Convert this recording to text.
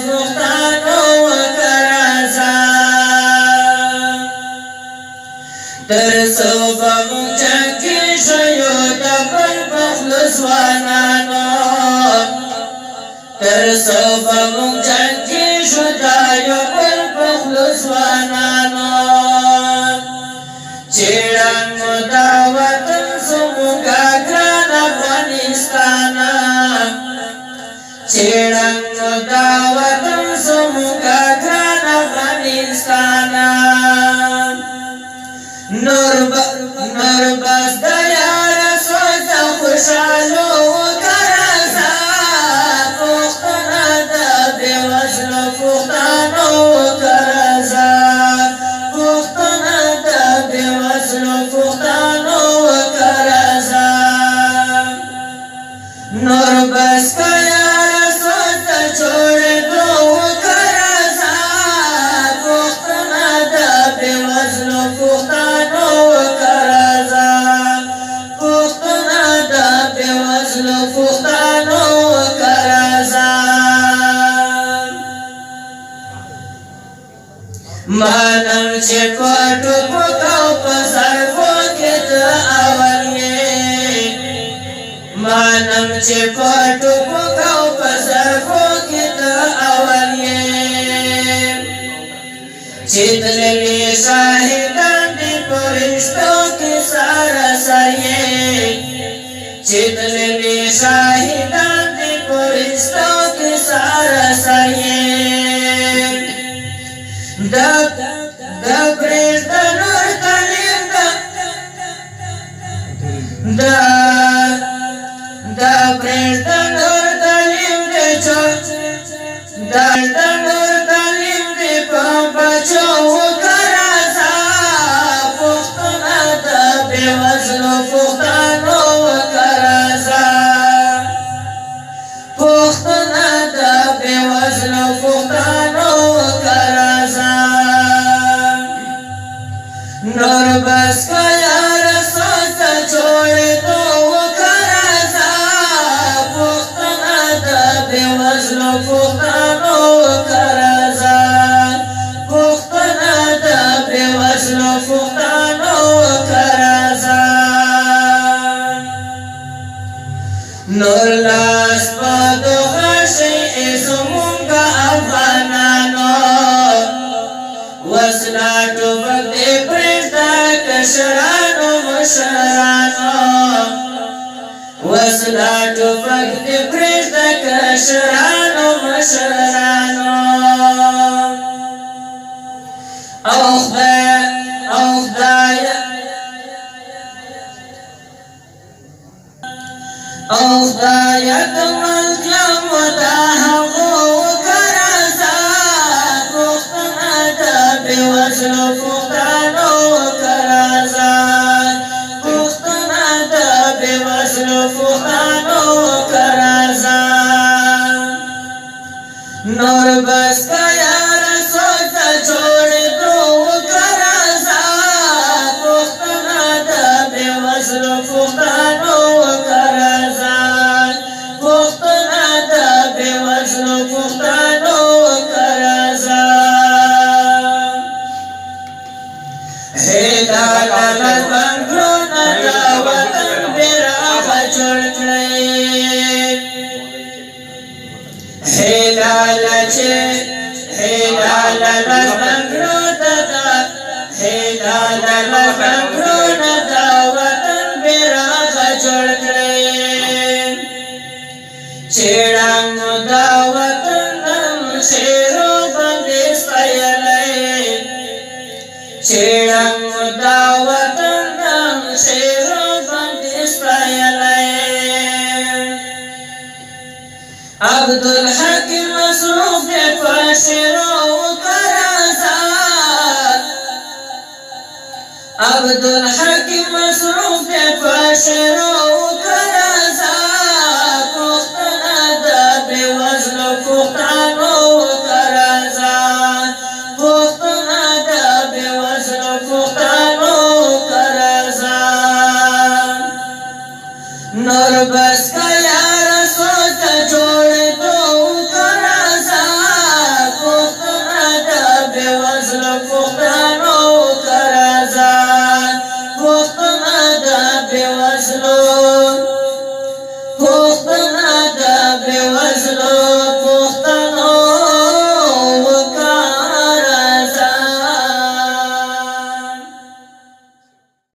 پښتانو وکرازا تر څو به موږ جنګ کې شو د بل په خوله ځوانانو تر څو به موږ جنګ کې شو د یو بل په خوله ځوانانو چیړنګ دا وطن زموږ ګران افغانستان چیړنګ دا وطن زموږ ګران افغانستان نور بس د یار سوچ خوشالو وکرازا پښتانه د بېوزلو پښتانو وکرازا پښتانه د بېوزلو پښتانو وکرازا نور بس د یار سوچ جوړېدو وکرازا پښتانه د بېوزلو پښتانو وکرازا پښتانه د بېوزلو پښتانو وکرازا مانم چې په ټوپک او په ضربو کې ته اول یې مانم چې په ټوپک او په ضربو کې ته اول یې چې تللي شاهدان دي په رښتو کې سره سر یې چې تللي شاهدان دي په رښتو کې سره سر یې د برېښنا نور تعلیم د برېښنا نور تعلیم دی د نور تعلیم دی په بچو وکرازا پښتانه د بېوزلو پښتانو وکرازا پښتانه د بېوزلو پښتانو وکرازا نور بس که یار سوچ جوړېدو وکرازا پښتانه د بېوزلو پښتانو وکرازا پښتانه د بېوزلو پښتانو وکرازا نور لاس په دغه شی زموږ افغانانو وسله ټوپک دې پرېږده کشرانو مشرانو وسله ټوپک دې پرېږده کشرانو مشرانو او خدایه د مظلوم د هغو وکرازا پښتانه د بېوزلو پښتانو وکرازا پښتانه د بېوزلو پښتانو وکرازا نور بس که یار سوچ جوړېدو وکرازا پښتانه د بېوزلو پښتانو وکرازا پښتانه د بېوزلو پښتانو وکرازا هیلاله بنګړونه د وطن بیرغ جوړ کړئ هیلاله بنګړونه د وطن بیرغ جوړ کړئ چیړنګ د وطن شیرو باندې ستایلی چیړنګ د وطن شیرو باندې ستایلی عبدالحکیم مصروف دې په شیرو وکرازا عبدالحکیم مصروف دې په شیرو وکرازا پښتانه د بېوزلو پښتانو وکرازا پښتانه د بېوزلو پښتانو وکرازا نور بس که یار سوچ جوړېدو وکرازا زړه پوښتنه